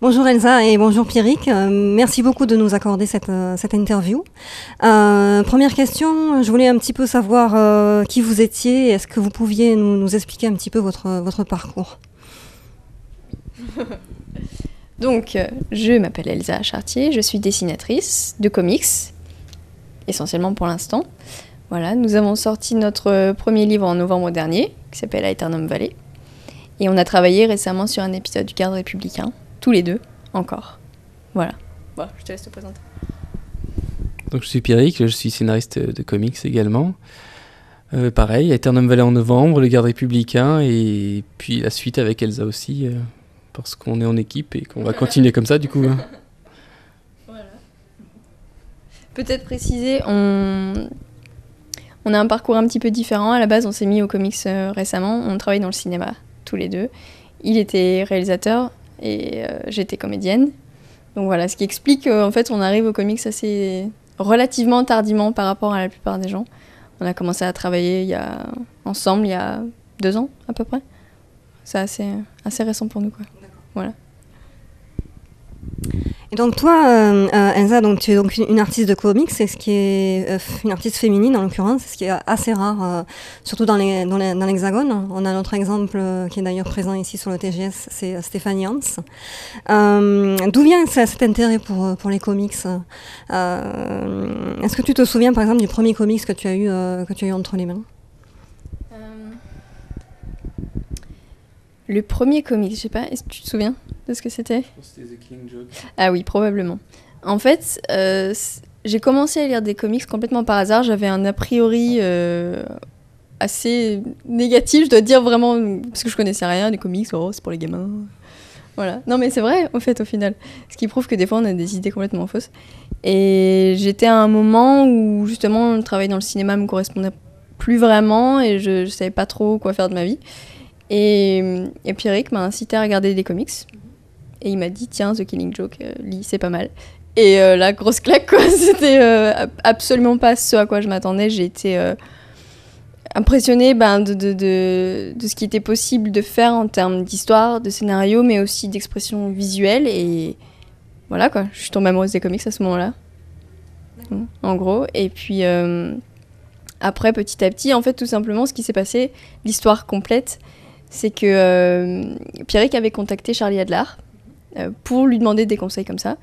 Bonjour Elsa et bonjour Pierrick. Merci beaucoup de nous accorder cette interview. Première question, je voulais un petit peu savoir qui vous étiez. Est-ce que vous pouviez nous expliquer un petit peu votre parcours? Donc, je m'appelle Elsa Chartier, je suis dessinatrice de comics, essentiellement pour l'instant. Voilà, nous avons sorti notre premier livre en novembre dernier, qui s'appelle Aeternum Valley. Et on a travaillé récemment sur un épisode du Garde républicain, tous les deux, encore. Voilà. Bon, je te laisse te présenter. Donc je suis Pierrick, je suis scénariste de comics également. Pareil, Aeternum Valley en novembre, le Garde républicain, et puis la suite avec Elsa aussi, parce qu'on est en équipe et qu'on va continuer comme ça du coup. Voilà. Peut-être préciser, on a un parcours un petit peu différent. À la base, on s'est mis aux comics récemment, on travaille dans le cinéma, tous les deux. Il était réalisateur et j'étais comédienne. Donc voilà, ce qui explique qu'en fait, on arrive aux comics assez relativement tardivement par rapport à la plupart des gens. On a commencé à travailler ensemble il y a 2 ans à peu près. C'est assez récent pour nous, quoi. Voilà. Et donc toi, Elsa, donc tu es donc une artiste de comics, c'est ce qui est une artiste féminine en l'occurrence, c'est ce qui est assez rare, surtout dans l'Hexagone. On a notre exemple qui est d'ailleurs présent ici sur le TGS, c'est Stéphanie Hans. D'où vient cet intérêt pour les comics? Est-ce que tu te souviens par exemple du premier comics que tu as eu entre les mains? Le premier comics, je sais pas, est-ce que tu te souviens de ce que c'était? C'était The Killing Joke. Ah oui, probablement. En fait, j'ai commencé à lire des comics complètement par hasard. J'avais un a priori assez négatif, je dois dire vraiment, parce que je connaissais rien des comics, c'est pour les gamins. Voilà. Non mais c'est vrai, au final. Ce qui prouve que des fois, on a des idées complètement fausses. Et j'étais à un moment où, justement, le travail dans le cinéma me correspondait plus vraiment et je savais pas trop quoi faire de ma vie. Et Pierrick m'a incité à regarder des comics. Et il m'a dit, tiens, The Killing Joke, lis, c'est pas mal. Et la grosse claque, quoi, c'était absolument pas ce à quoi je m'attendais. J'ai été impressionnée de ce qui était possible de faire en termes d'histoire, de scénario, mais aussi d'expression visuelle. Et voilà, quoi, je suis tombée amoureuse des comics à ce moment-là. En gros. Et puis, après, petit à petit, en fait, tout simplement, ce qui s'est passé, l'histoire complète, c'est que Pierrick avait contacté Charlie Adler pour lui demander des conseils comme ça.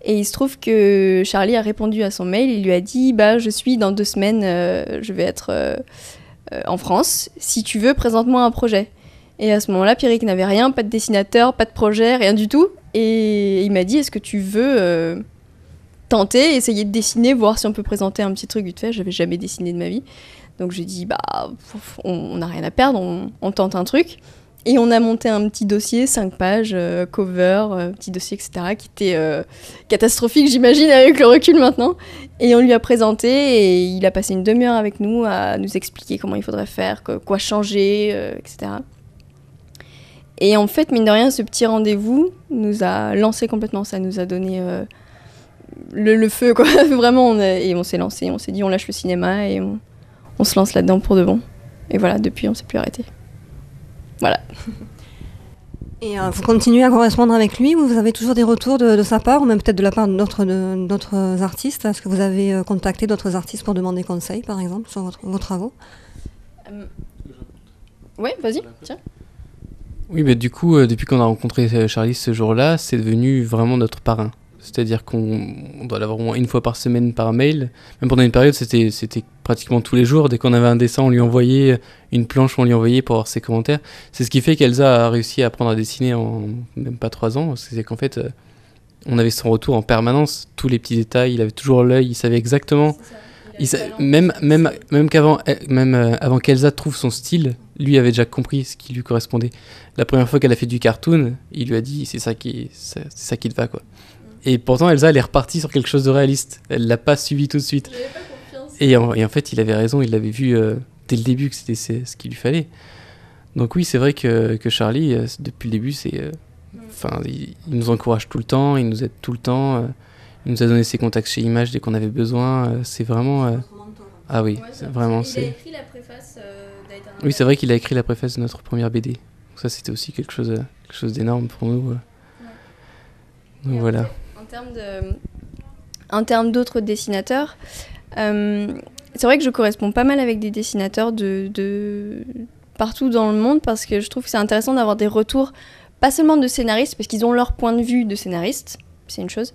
Et il se trouve que Charlie a répondu à son mail. Il lui a dit je suis dans 2 semaines, je vais être en France. Si tu veux, présente-moi un projet. Et à ce moment-là, Pierrick n'avait rien, pas de dessinateur, pas de projet, rien du tout. Et il m'a dit, est-ce que tu veux tenter, essayer de dessiner, voir si on peut présenter un petit truc vite fait. J'avais jamais dessiné de ma vie. Donc j'ai dit, on n'a rien à perdre, on tente un truc. Et on a monté un petit dossier, 5 pages, cover, petit dossier, etc., qui était catastrophique, j'imagine, avec le recul maintenant. Et on lui a présenté, et il a passé une demi-heure avec nous à nous expliquer comment il faudrait faire, quoi changer, etc. Et en fait, mine de rien, ce petit rendez-vous nous a lancé complètement. Ça nous a donné le feu, quoi. Vraiment, et on s'est lancé, on s'est dit, on lâche le cinéma, et on se lance là-dedans pour de bon. Et voilà, depuis, on ne s'est plus arrêté. Voilà. Et vous continuez à correspondre avec lui, ou vous avez toujours des retours de sa part, ou même peut-être de la part d'autres artistes? Est-ce que vous avez contacté d'autres artistes pour demander conseil, par exemple, sur vos travaux? Ouais, vas-y, tiens. Oui, mais du coup, depuis qu'on a rencontré Charlie ce jour-là, c'est devenu vraiment notre parrain. C'est-à-dire qu'on doit l'avoir au moins 1 fois par semaine par mail. Même pendant une période, c'était pratiquement tous les jours. Dès qu'on avait un dessin, on lui envoyait une planche, on lui envoyait pour avoir ses commentaires. C'est ce qui fait qu'Elsa a réussi à apprendre à dessiner en même pas 3 ans. C'est qu'en fait, on avait son retour en permanence. Tous les petits détails, il avait toujours l'œil, il savait exactement. Même avant qu'Elsa trouve son style, lui avait déjà compris ce qui lui correspondait. La première fois qu'elle a fait du cartoon, il lui a dit c'est ça qui te va, quoi. Et pourtant, Elsa, elle est repartie sur quelque chose de réaliste. Elle l'a pas suivi tout de suite. J'avais pas confiance. Et en fait, il avait raison. Il l'avait vu dès le début que c'était ce qu'il lui fallait. Donc oui, c'est vrai que Charlie, depuis le début, il nous encourage tout le temps, il nous aide tout le temps. Il nous a donné ses contacts chez Image dès qu'on avait besoin. C'est vraiment... Ah oui, Ouais, c'est vraiment... Il a écrit la préface d'Aeternum. Oui, c'est vrai qu'il a écrit la préface de notre première BD. ça, c'était aussi quelque chose d'énorme pour nous. Donc voilà. En termes d'autres dessinateurs, c'est vrai que je corresponds pas mal avec des dessinateurs de partout dans le monde parce que je trouve que c'est intéressant d'avoir des retours, pas seulement de scénaristes, parce qu'ils ont leur point de vue de scénariste, c'est une chose,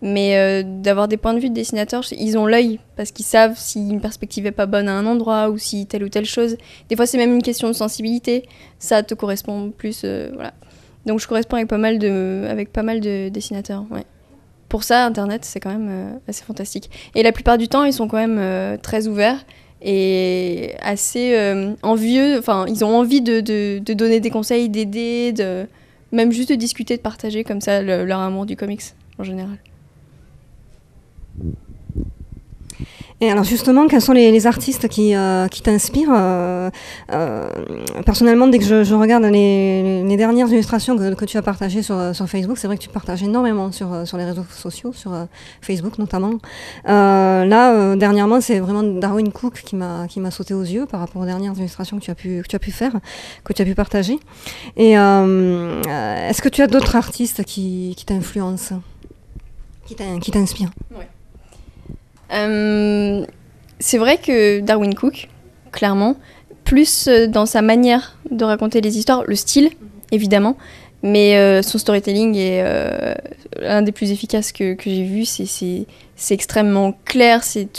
mais d'avoir des points de vue de dessinateurs, ils ont l'œil parce qu'ils savent si une perspective est pas bonne à un endroit ou si telle ou telle chose. Des fois, c'est même une question de sensibilité. Ça te correspond plus, voilà. Donc, je corresponds avec pas mal de dessinateurs. Ouais. Pour ça, Internet, c'est quand même assez fantastique. Et la plupart du temps, ils sont quand même très ouverts et assez envieux. Enfin, ils ont envie de donner des conseils, d'aider, même juste de discuter, de partager comme ça leur amour du comics en général. Et alors justement, quels sont les artistes qui t'inspirent personnellement, dès que je regarde les dernières illustrations que tu as partagées sur Facebook, c'est vrai que tu partages énormément sur les réseaux sociaux, sur Facebook notamment. Dernièrement, c'est vraiment Darwin Cook qui m'a sauté aux yeux par rapport aux dernières illustrations que tu as pu faire, que tu as pu partager. Et est-ce que tu as d'autres artistes qui t'influencent, qui t'inspirent? Ouais. C'est vrai que Darwin Cook, clairement, plus dans sa manière de raconter les histoires, le style, évidemment, mais son storytelling est l'un des plus efficaces que j'ai vu. C'est extrêmement clair, ces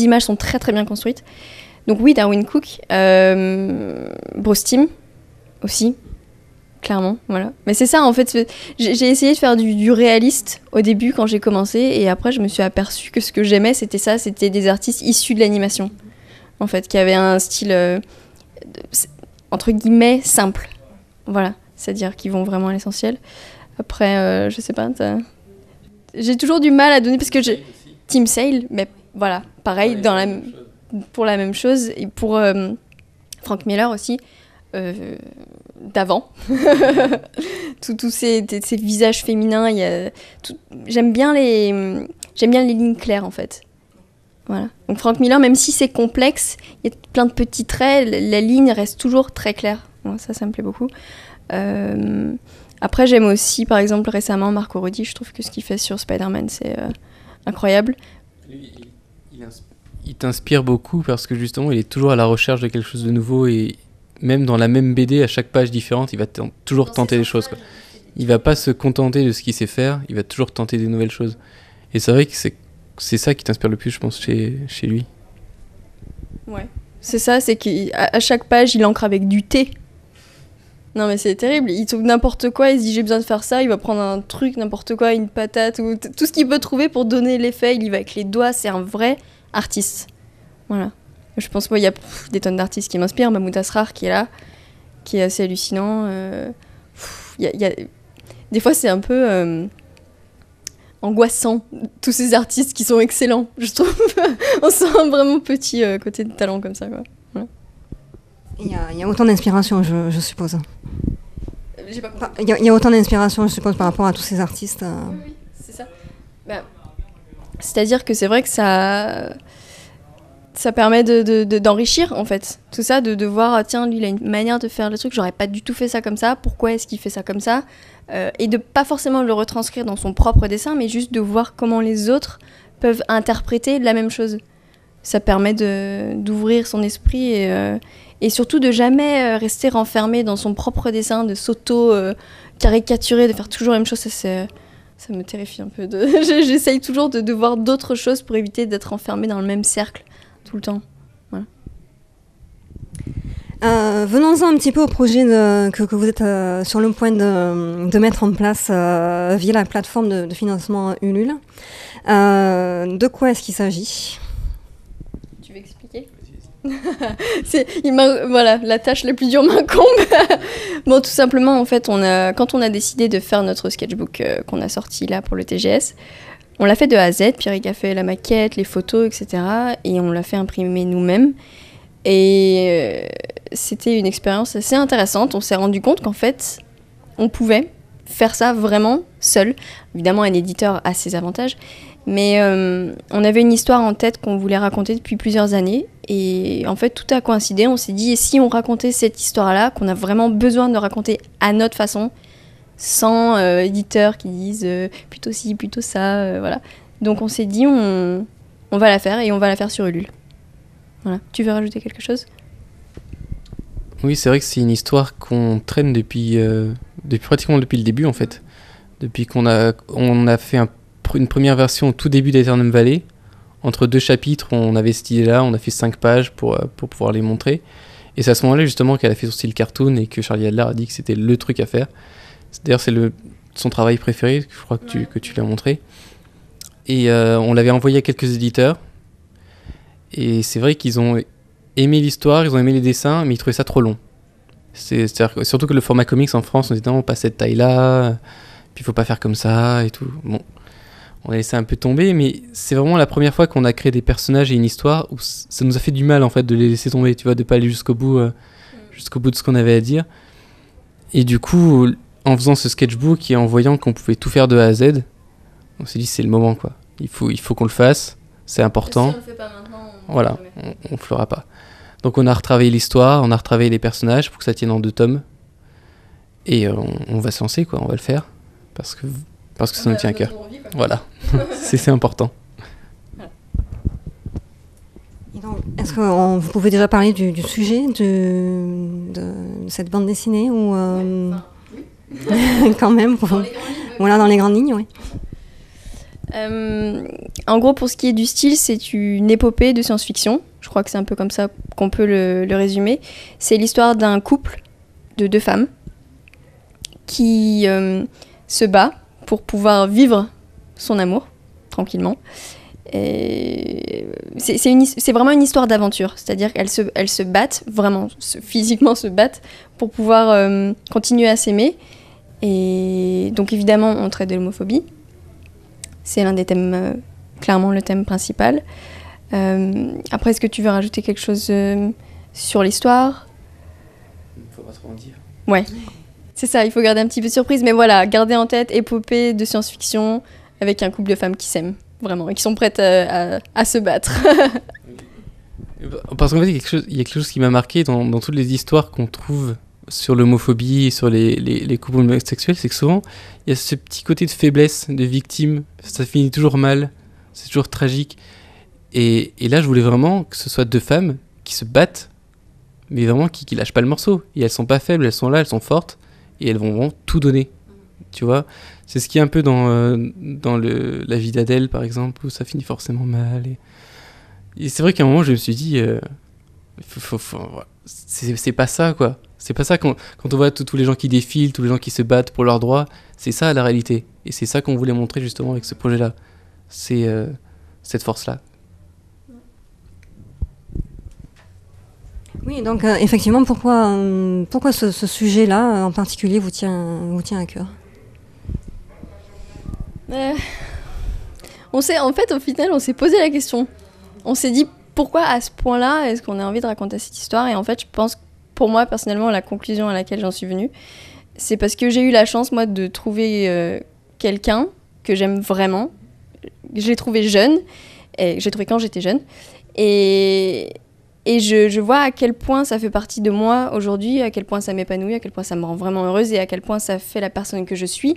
images sont très très bien construites. Donc oui, Darwin Cook, Bruce Timm aussi, clairement, voilà. Mais c'est ça, en fait, j'ai essayé de faire du réaliste au début quand j'ai commencé, et après je me suis aperçue que ce que j'aimais, c'était des artistes issus de l'animation, en fait, qui avaient un style, entre guillemets, simple. Voilà, c'est-à-dire qu'ils vont vraiment à l'essentiel. Après, je sais pas, j'ai toujours du mal à donner, parce que Tim Sale, mais voilà, pareil, pour la même chose, et pour Frank Miller aussi, d'avant. tous ces visages féminins, j'aime bien les lignes claires en fait. Voilà. Donc Frank Miller, même si c'est complexe, il y a plein de petits traits, la ligne reste toujours très claire. Bon, ça me plaît beaucoup. Après, j'aime aussi, par exemple, récemment, Marco Rudy. Je trouve que ce qu'il fait sur Spider-Man, c'est incroyable. Il t'inspire beaucoup parce que justement, il est toujours à la recherche de quelque chose de nouveau, et même dans la même BD, à chaque page différente, il va toujours tenter des choses, quoi. Il va pas se contenter de ce qu'il sait faire, il va toujours tenter des nouvelles choses. Et c'est vrai que c'est ça qui t'inspire le plus, je pense, chez lui. Ouais, c'est ça, c'est qu'à chaque page, il encre avec du thé. Non mais c'est terrible, il trouve n'importe quoi, il se dit j'ai besoin de faire ça, il va prendre un truc, n'importe quoi, une patate, ou tout ce qu'il peut trouver pour donner l'effet, il y va avec les doigts, c'est un vrai artiste. Voilà. Je pense qu'il y a des tonnes d'artistes qui m'inspirent. Mahmoud Asrar qui est là, qui est assez hallucinant. Des fois, c'est un peu angoissant, tous ces artistes qui sont excellents, je trouve. On sent un vraiment petit côté de talent comme ça, quoi. Voilà. Il y a autant d'inspiration, je suppose. J'ai pas compris. Il y a autant d'inspiration, je suppose, par rapport à tous ces artistes. Oui, c'est ça. C'est-à-dire que c'est vrai que ça permet d'enrichir, en fait. Tout ça, de voir, tiens, lui, il a une manière de faire le truc, j'aurais pas du tout fait ça comme ça, pourquoi est-ce qu'il fait ça comme ça, et de pas forcément le retranscrire dans son propre dessin, mais juste de voir comment les autres peuvent interpréter la même chose. Ça permet d'ouvrir son esprit et surtout de jamais rester renfermé dans son propre dessin, de s'auto-caricaturer, de faire toujours la même chose. Ça me terrifie un peu. J'essaye toujours de voir d'autres choses pour éviter d'être enfermé dans le même cercle tout le temps. Voilà. Venons-en un petit peu au projet que vous êtes sur le point de mettre en place via la plateforme de financement Ulule. De quoi est-ce qu'il s'agit ? Tu veux expliquer ? Voilà, la tâche la plus dure m'incombe. Bon, tout simplement, en fait, quand on a décidé de faire notre sketchbook qu'on a sorti là pour le TGS, on l'a fait de A à Z. Pierrick a fait la maquette, les photos, etc. Et on l'a fait imprimer nous-mêmes. Et c'était une expérience assez intéressante. On s'est rendu compte qu'en fait, on pouvait faire ça vraiment seul. Évidemment, un éditeur a ses avantages. Mais on avait une histoire en tête qu'on voulait raconter depuis plusieurs années. Et en fait, tout a coïncidé. On s'est dit, et si on racontait cette histoire-là, qu'on a vraiment besoin de raconter à notre façon, sans éditeurs qui disent plutôt ci, plutôt ça, voilà. Donc on s'est dit, on va la faire, et on va la faire sur Ulule. Voilà. Tu veux rajouter quelque chose ? Oui, c'est vrai que c'est une histoire qu'on traîne depuis pratiquement depuis le début en fait. Depuis qu'on a fait une première version au tout début d'Aeternum Valley. Entre 2 chapitres, on avait cette idée-là, on a fait 5 pages pour pouvoir les montrer. Et c'est à ce moment-là justement qu'elle a fait son style cartoon et que Charlie Adler a dit que c'était le truc à faire. D'ailleurs, c'est son travail préféré, je crois que tu l'as montré. Et on l'avait envoyé à quelques éditeurs. Et c'est vrai qu'ils ont aimé l'histoire, ils ont aimé les dessins, mais ils trouvaient ça trop long. C'est-à-dire, surtout que le format comics en France, on disait non, pas cette taille-là, puis il faut pas faire comme ça et tout. Bon, on a laissé un peu tomber, mais c'est vraiment la première fois qu'on a créé des personnages et une histoire où ça nous a fait du mal en fait de les laisser tomber, tu vois, de pas aller jusqu'au bout de ce qu'on avait à dire. Et du coup, en faisant ce sketchbook et en voyant qu'on pouvait tout faire de A à Z, on s'est dit c'est le moment quoi. Il faut qu'on le fasse, c'est important. Si on le fait pas maintenant, voilà, on le fera pas. Donc on a retravaillé l'histoire, on a retravaillé les personnages pour que ça tienne en 2 tomes. Et on va se lancer quoi, on va le faire parce que ça nous tient à cœur. Voilà, c'est important. Et donc, est-ce que vous pouvez déjà parler du sujet de cette bande dessinée ou quand même voilà, dans les grandes lignes, oui. En gros, pour ce qui est du style, c'est une épopée de science-fiction. Je crois que c'est un peu comme ça qu'on peut le résumer. C'est l'histoire d'un couple de 2 femmes qui se bat pour pouvoir vivre son amour tranquillement. Et c'est vraiment une histoire d'aventure. C'est-à-dire qu'elles se battent, vraiment, physiquement se battent, pour pouvoir continuer à s'aimer. Et donc évidemment, on traite de l'homophobie. C'est l'un des thèmes, clairement le thème principal. Après, est-ce que tu veux rajouter quelque chose sur l'histoire ? Il ne faut pas trop en dire. Ouais, c'est ça, il faut garder un petit peu de surprise. Mais voilà, garder en tête, épopée de science-fiction avec un couple de femmes qui s'aiment, vraiment, et qui sont prêtes à se battre. Parce qu'en fait, il y a quelque chose qui m'a marqué dans toutes les histoires qu'on trouve sur l'homophobie, sur les couples homosexuels, c'est que souvent, il y a ce petit côté de faiblesse, de victime. Ça finit toujours mal, c'est toujours tragique. Et là, je voulais vraiment que ce soit 2 femmes qui se battent, mais vraiment qui lâchent pas le morceau. Et elles sont pas faibles, elles sont là, elles sont fortes, et elles vont vraiment tout donner. Tu vois, c'est ce qui est un peu dans la vie d'Adèle, par exemple, où ça finit forcément mal. Et c'est vrai qu'à un moment, je me suis dit, c'est pas ça, quoi. C'est pas ça quand on voit tous les gens qui défilent, tous les gens qui se battent pour leurs droits. C'est ça la réalité. Et c'est ça qu'on voulait montrer justement avec ce projet-là. C'est cette force-là. Oui, donc effectivement, pourquoi ce sujet-là en particulier vous tient à cœur ? On s'est, en fait, au final, on s'est posé la question. On s'est dit pourquoi à ce point-là est-ce qu'on a envie de raconter cette histoire ? Et en fait, je pense, pour moi personnellement, la conclusion à laquelle j'en suis venue, c'est parce que j'ai eu la chance, moi, de trouver quelqu'un que j'aime vraiment. Je l'ai trouvé jeune, et j'ai trouvé quand j'étais jeune, et je vois à quel point ça fait partie de moi aujourd'hui, à quel point ça m'épanouit, à quel point ça me rend vraiment heureuse, et à quel point ça fait la personne que je suis.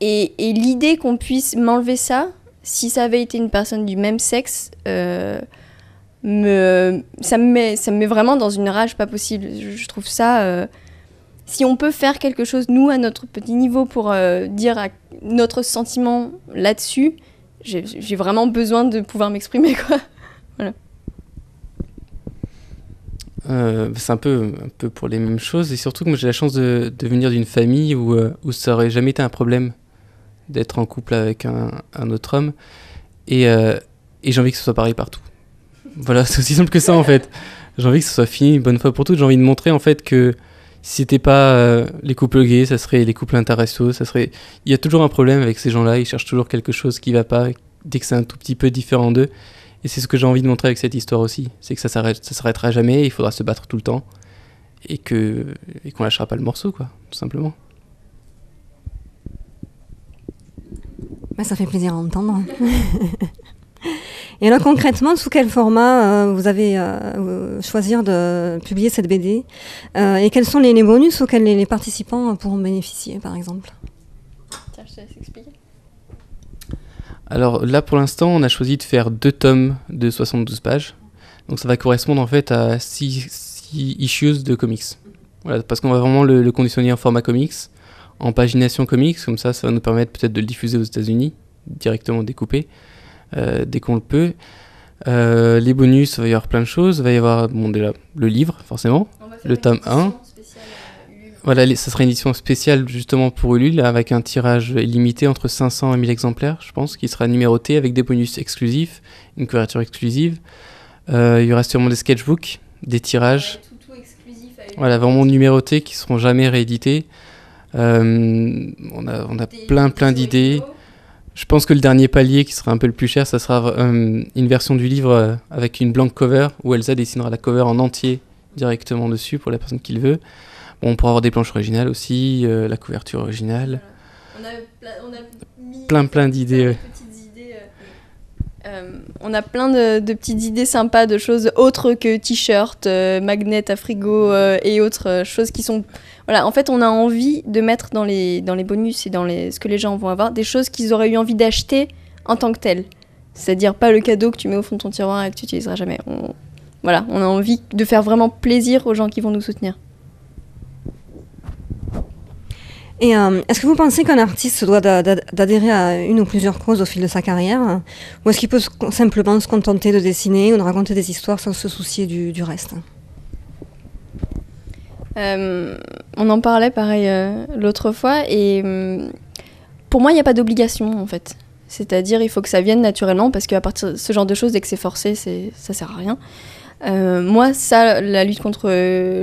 Et l'idée qu'on puisse m'enlever ça, si ça avait été une personne du même sexe, ça me met vraiment dans une rage pas possible. Je trouve ça... si on peut faire quelque chose, nous, à notre petit niveau, pour dire notre sentiment là-dessus, j'ai vraiment besoin de pouvoir m'exprimer, quoi. Voilà. C'est un peu pour les mêmes choses, et surtout que moi j'ai la chance de venir d'une famille où ça aurait jamais été un problème d'être en couple avec un autre homme, et j'ai envie que ce soit pareil partout. Voilà, c'est aussi simple que ça en fait. J'ai envie que ce soit fini une bonne fois pour toutes. J'ai envie de montrer en fait que si c'était pas les couples gays, ça serait les couples interraciaux, il y a toujours un problème avec ces gens-là, ils cherchent toujours quelque chose qui va pas dès que c'est un tout petit peu différent d'eux. Et c'est ce que j'ai envie de montrer avec cette histoire aussi, c'est que ça s'arrêtera jamais, il faudra se battre tout le temps, et qu'on lâchera pas le morceau, quoi, tout simplement. Ça fait plaisir à entendre. Et là, concrètement, sous quel format vous avez choisir de publier cette BD et quels sont les bonus auxquels les participants pourront bénéficier, par exemple? Tiens, je te laisse expliquer. Alors là, pour l'instant, on a choisi de faire 2 tomes de 72 pages. Donc ça va correspondre en fait à 6 issues de comics. Voilà, parce qu'on va vraiment le conditionner en format comics, en pagination comics, comme ça va nous permettre peut-être de le diffuser aux États-Unis, directement découpé, dès qu'on le peut. Les bonus, il va y avoir plein de choses. Il va y avoir déjà le livre, forcément, le tome 1. Voilà, ça sera une édition spéciale justement pour Ulule, avec un tirage illimité entre 500 et 1000 exemplaires, je pense, qui sera numéroté avec des bonus exclusifs, une couverture exclusive. Il y aura sûrement des sketchbooks, des tirages. Tout exclusif. Voilà, vraiment numérotés, qui ne seront jamais réédités. On a plein d'idées. Je pense que le dernier palier, qui sera un peu le plus cher, ça sera une version du livre avec une blank cover, où Elsa dessinera la cover en entier directement dessus pour la personne qui le veut. Bon, on pourra avoir des planches originales aussi, la couverture originale. Voilà. On a mis plein d'idées. On a plein de petites idées sympas, de choses autres que t-shirts, magnets à frigo et autres choses qui sont... Voilà, en fait, on a envie de mettre dans les bonus et dans ce que les gens vont avoir, des choses qu'ils auraient eu envie d'acheter en tant que telles. C'est-à-dire pas le cadeau que tu mets au fond de ton tiroir et que tu n'utiliseras jamais. On a envie de faire vraiment plaisir aux gens qui vont nous soutenir. Et est-ce que vous pensez qu'un artiste se doit d'adhérer à une ou plusieurs causes au fil de sa carrière, ou est-ce qu'il peut simplement se contenter de dessiner ou de raconter des histoires sans se soucier du reste? On en parlait pareil l'autre fois, et pour moi il n'y a pas d'obligation en fait. C'est-à-dire il faut que ça vienne naturellement, parce qu'à partir de ce genre de choses, dès que c'est forcé, ça sert à rien. Moi, la lutte contre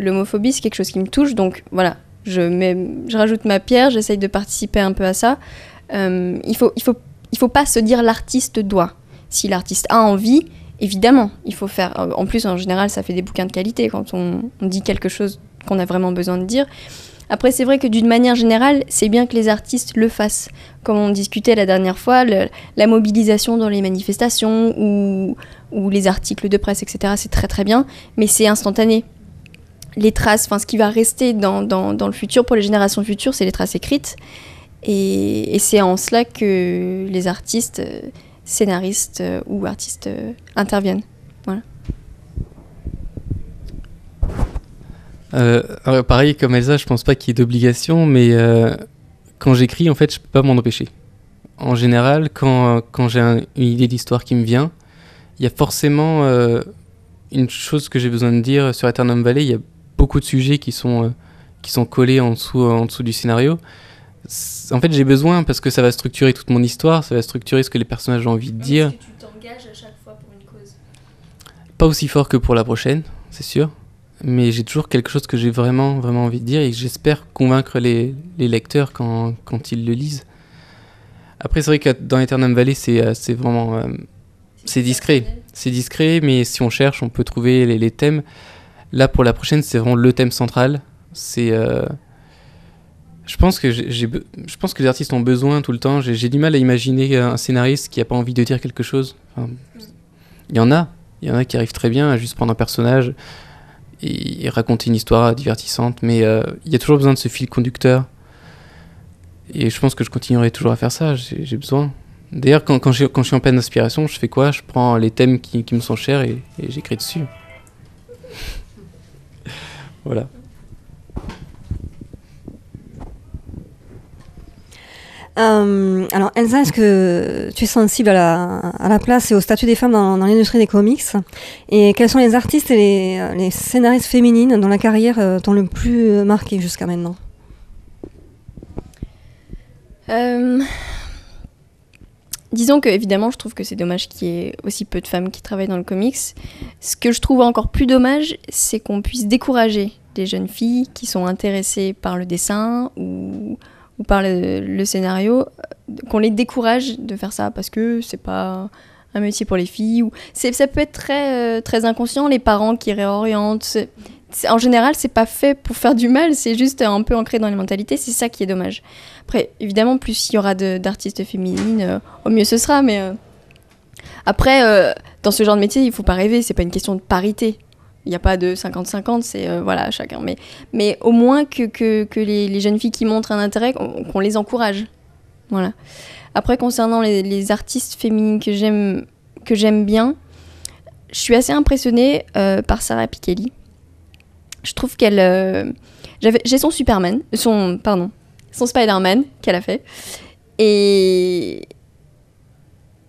l'homophobie, c'est quelque chose qui me touche, donc voilà. Je rajoute ma pierre, j'essaye de participer un peu à ça. Il faut pas se dire l'artiste doit. Si l'artiste a envie, évidemment, il faut faire. En plus, en général, ça fait des bouquins de qualité quand on dit quelque chose qu'on a vraiment besoin de dire. Après, c'est vrai que d'une manière générale, c'est bien que les artistes le fassent. Comme on discutait la dernière fois, la mobilisation dans les manifestations ou les articles de presse, etc., c'est très très bien, mais c'est instantané. Les traces, ce qui va rester dans le futur, pour les générations futures, c'est les traces écrites. Et c'est en cela que les artistes, scénaristes ou artistes interviennent. Voilà. Alors pareil, comme Elsa, je pense pas qu'il y ait d'obligation, mais quand j'écris, en fait, je peux pas m'en empêcher. En général, quand j'ai une idée d'histoire qui me vient, il y a forcément une chose que j'ai besoin de dire sur Aeternum Valley. Il y a beaucoup de sujets qui sont collés en dessous du scénario. En fait, j'ai besoin, parce que ça va structurer toute mon histoire, ça va structurer ce que les personnages ont envie de dire. Est-ce que tu t'engages à chaque fois pour une cause ? Pas aussi fort que pour la prochaine, c'est sûr. Mais j'ai toujours quelque chose que j'ai vraiment envie de dire, et que j'espère convaincre les lecteurs quand ils le lisent. Après, c'est vrai que dans Aeternum Valley, c'est vraiment... c'est discret. C'est discret, mais si on cherche, on peut trouver les thèmes. Là, pour la prochaine, c'est vraiment le thème central. Je pense que les artistes ont besoin tout le temps. J'ai du mal à imaginer un scénariste qui n'a pas envie de dire quelque chose. Il y en a qui arrivent très bien à juste prendre un personnage et raconter une histoire divertissante, mais il y a toujours besoin de ce fil conducteur. Et je pense que je continuerai toujours à faire ça. J'ai besoin. D'ailleurs, quand je suis en pleine inspiration, je fais quoi ? Je prends les thèmes qui me sont chers et j'écris dessus. Voilà. Alors Elsa, est-ce que tu es sensible à la place et au statut des femmes dans l'industrie des comics ? Et quels sont les artistes et les scénaristes féminines dont la carrière t'ont le plus marqué jusqu'à maintenant ? Disons que, évidemment, je trouve que c'est dommage qu'il y ait aussi peu de femmes qui travaillent dans le comics. Ce que je trouve encore plus dommage, c'est qu'on puisse décourager des jeunes filles qui sont intéressées par le dessin ou par le scénario, qu'on les décourage de faire ça parce que c'est pas un métier pour les filles. Ça peut être très, très inconscient, les parents qui réorientent. En général, c'est pas fait pour faire du mal, c'est juste un peu ancré dans les mentalités, c'est ça qui est dommage. Après, évidemment, plus il y aura d'artistes féminines, au mieux ce sera, mais Après, dans ce genre de métier, il faut pas rêver, c'est pas une question de parité. Il n'y a pas de 50-50, c'est voilà, chacun. Mais au moins que les jeunes filles qui montrent un intérêt, qu'on les encourage. Voilà. Après, concernant les artistes féminines que j'aime bien, je suis assez impressionnée par Sarah Pikeli. Je trouve qu'elle... j'ai son Spider-Man qu'elle a fait. Et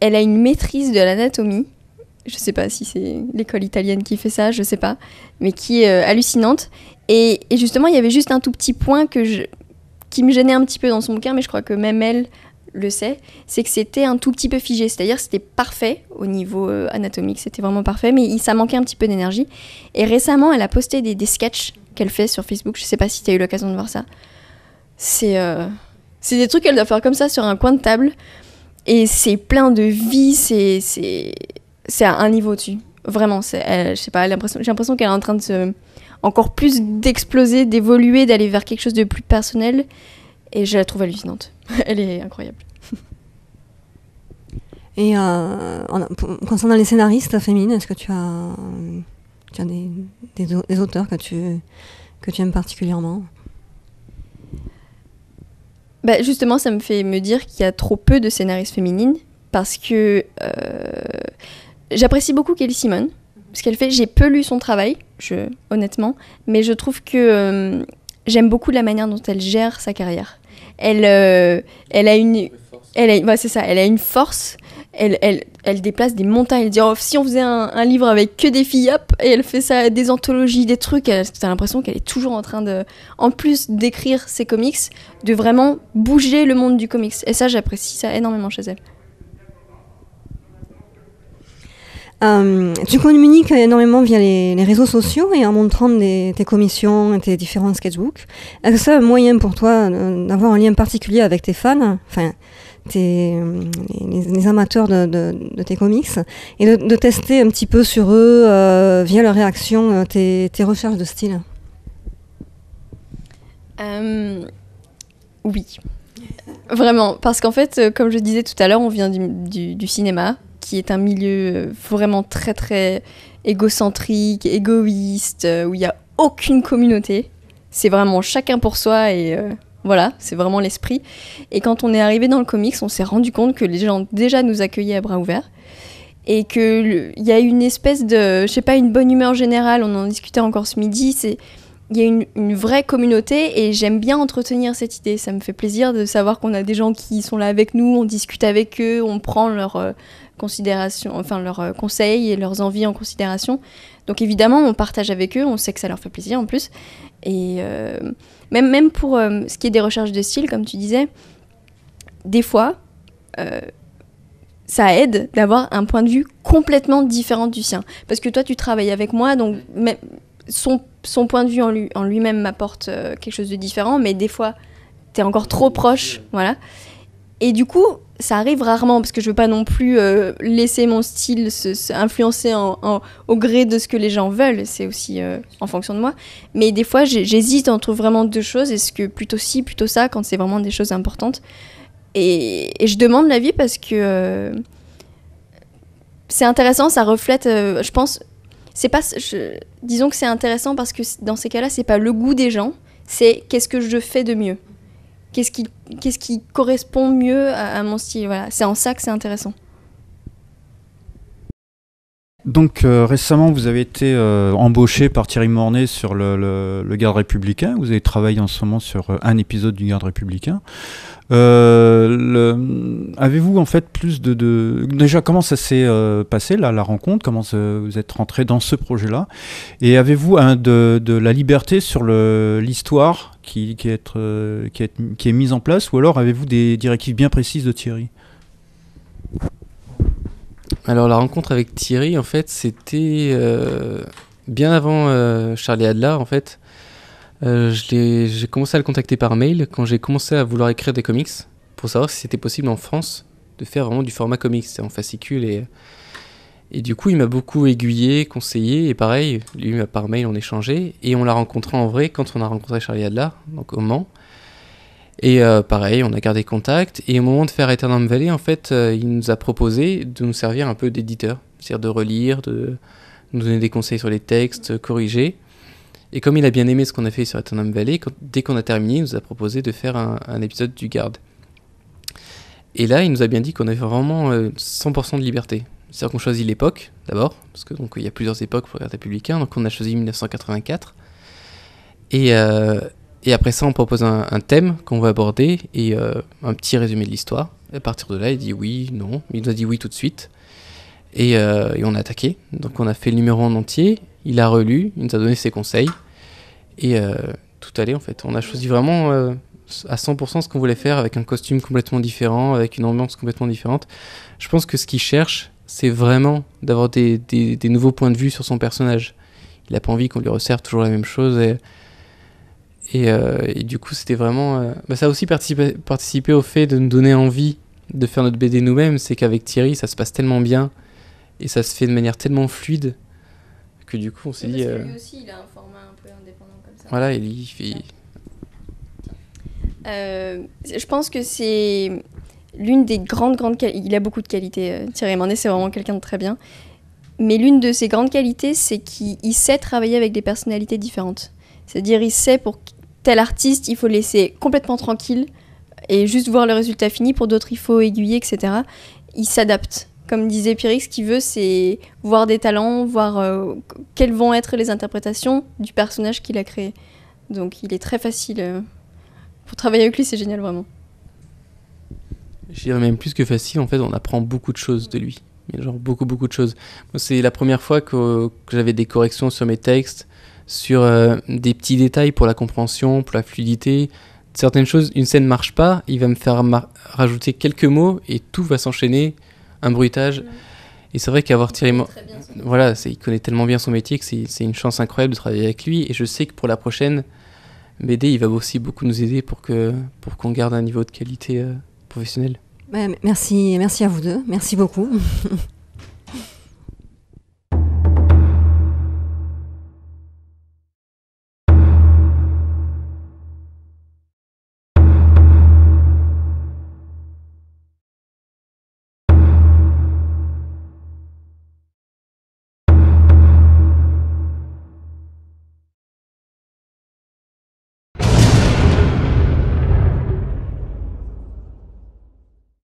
elle a une maîtrise de l'anatomie. Je sais pas si c'est l'école italienne qui fait ça, je sais pas. Mais qui est hallucinante. Et justement, il y avait juste un tout petit point qui me gênait un petit peu dans son bouquin, mais je crois que même elle le sait, c'est que c'était un tout petit peu figé. C'est-à-dire que c'était parfait au niveau anatomique, c'était vraiment parfait, mais ça manquait un petit peu d'énergie. Et récemment, elle a posté des sketchs qu'elle fait sur Facebook. Je sais pas si tu as eu l'occasion de voir ça. C'est des trucs qu'elle doit faire comme ça sur un coin de table. Et c'est plein de vie, c'est à un niveau au-dessus. Vraiment, je sais pas, j'ai l'impression qu'elle est en train de encore plus d'exploser, d'évoluer, d'aller vers quelque chose de plus personnel. Et je la trouve hallucinante. Elle est incroyable. Et concernant les scénaristes féminines, est-ce que tu as des auteurs que tu aimes particulièrement ? Justement, ça me fait me dire qu'il y a trop peu de scénaristes féminines parce que j'apprécie beaucoup Kelly Simon. Ce qu'elle fait, j'ai peu lu son travail, honnêtement, mais je trouve que j'aime beaucoup la manière dont elle gère sa carrière. Elle a une force. Elle déplace des montagnes. Elle dit si on faisait un livre avec que des filles, hop, et elle fait ça, des anthologies, des trucs. T'as l'impression qu'elle est toujours en train de, en plus d'écrire ses comics, de vraiment bouger le monde du comics. Et ça, j'apprécie ça énormément chez elle. Tu communiques énormément via les réseaux sociaux et en montrant tes commissions et tes différents sketchbooks. Est-ce que c'est un moyen pour toi d'avoir un lien particulier avec tes fans, enfin les amateurs de tes comics, et de tester un petit peu sur eux via leurs réactions tes recherches de style? Oui, vraiment, parce qu'en fait, comme je disais tout à l'heure, on vient du cinéma, qui est un milieu vraiment très très égocentrique, égoïste, où il n'y a aucune communauté. C'est vraiment chacun pour soi et voilà, c'est vraiment l'esprit. Et quand on est arrivé dans le comics, on s'est rendu compte que les gens déjà nous accueillaient à bras ouverts et qu'il y a une espèce de, je sais pas, une bonne humeur générale. On en discutait encore ce midi. Il y a une vraie communauté et j'aime bien entretenir cette idée. Ça me fait plaisir de savoir qu'on a des gens qui sont là avec nous, on discute avec eux, on prend leurs considérations, enfin leurs conseils et leurs envies en considération. Donc évidemment, on partage avec eux, on sait que ça leur fait plaisir en plus. Et même pour ce qui est des recherches de style, comme tu disais, des fois, ça aide d'avoir un point de vue complètement différent du sien. Parce que toi, tu travailles avec moi, donc son point de vue en lui-même m'apporte quelque chose de différent, mais des fois, t'es encore trop proche, voilà. Et du coup, ça arrive rarement, parce que je veux pas non plus laisser mon style influencer au gré de ce que les gens veulent, c'est aussi en fonction de moi. Mais des fois, j'hésite entre vraiment deux choses, est-ce que plutôt ci, plutôt ça, quand c'est vraiment des choses importantes. Et je demande l'avis parce que c'est intéressant, ça reflète, je pense... disons que c'est intéressant parce que dans ces cas-là, c'est pas le goût des gens, c'est qu'est-ce que je fais de mieux, qu'est-ce qui correspond mieux à mon style. Voilà, c'est en ça que c'est intéressant. Donc récemment, vous avez été embauché par Thierry Mornay sur le Garde républicain. Vous avez travaillé en ce moment sur un épisode du Garde républicain. Avez-vous en fait plus déjà comment ça s'est passé la rencontre, comment vous êtes rentré dans ce projet-là, et avez-vous de la liberté sur l'histoire qui est mise en place, ou alors avez-vous des directives bien précises de Thierry? Alors la rencontre avec Thierry, en fait, c'était bien avant Charlie Adler, en fait. J'ai commencé à le contacter par mail quand j'ai commencé à vouloir écrire des comics pour savoir si c'était possible en France de faire vraiment du format comics, c'est en fascicule, et du coup il m'a beaucoup aiguillé, conseillé, et pareil, lui par mail on échangeait, et on l'a rencontré en vrai quand on a rencontré Charlie Adler, donc au Mans. Et pareil, on a gardé contact. Et au moment de faire Eternam Valley, en fait, il nous a proposé de nous servir un peu d'éditeur. C'est-à-dire de relire, de nous donner des conseils sur les textes, corriger. Et comme il a bien aimé ce qu'on a fait sur Eternam Valley, dès qu'on a terminé, il nous a proposé de faire un épisode du Garde. Et là, il nous a bien dit qu'on avait vraiment 100% de liberté. C'est-à-dire qu'on choisit l'époque, d'abord, parce que donc il y a plusieurs époques pour Garde républicain, donc on a choisi 1984. Et après ça, on propose un thème qu'on va aborder et un petit résumé de l'histoire. Et à partir de là, il dit oui, non. Il nous a dit oui tout de suite. Et on a attaqué. Donc on a fait le numéro en entier. Il a relu, il nous a donné ses conseils. Et tout allait en fait. On a choisi vraiment à 100% ce qu'on voulait faire avec un costume complètement différent, avec une ambiance complètement différente. Je pense que ce qu'il cherche, c'est vraiment d'avoir des nouveaux points de vue sur son personnage. Il n'a pas envie qu'on lui resserre toujours la même chose. Et du coup, c'était vraiment... ça a aussi participé au fait de nous donner envie de faire notre BD nous-mêmes. C'est qu'avec Thierry, ça se passe tellement bien et ça se fait de manière tellement fluide que du coup, on s'est dit... Parce que lui aussi, il a un format un peu indépendant comme ça. Voilà, il fait... Je pense que c'est l'une des grandes il a beaucoup de qualités, Thierry Mandé, c'est vraiment quelqu'un de très bien. Mais l'une de ses grandes qualités, c'est qu'il sait travailler avec des personnalités différentes. C'est-à-dire, il sait pour tel artiste, il faut le laisser complètement tranquille et juste voir le résultat fini. Pour d'autres, il faut aiguiller, etc. Il s'adapte. Comme disait Pierrick, ce qu'il veut, c'est voir des talents, voir quelles vont être les interprétations du personnage qu'il a créé. Donc, il est très facile. Pour travailler avec lui, c'est génial, vraiment. Je dirais même plus que facile, en fait, on apprend beaucoup de choses de lui. Genre beaucoup de choses. Moi, c'est la première fois que j'avais des corrections sur mes textes, sur des petits détails pour la compréhension, pour la fluidité. Certaines choses, une scène marche pas, il va me faire rajouter quelques mots et tout va s'enchaîner, un bruitage. Et c'est vrai qu'avoir Thierry... Voilà, il connaît tellement bien son métier que c'est une chance incroyable de travailler avec lui. Et je sais que pour la prochaine BD, il va aussi beaucoup nous aider pour qu'on garde un niveau de qualité professionnelle. Merci à vous deux, merci beaucoup.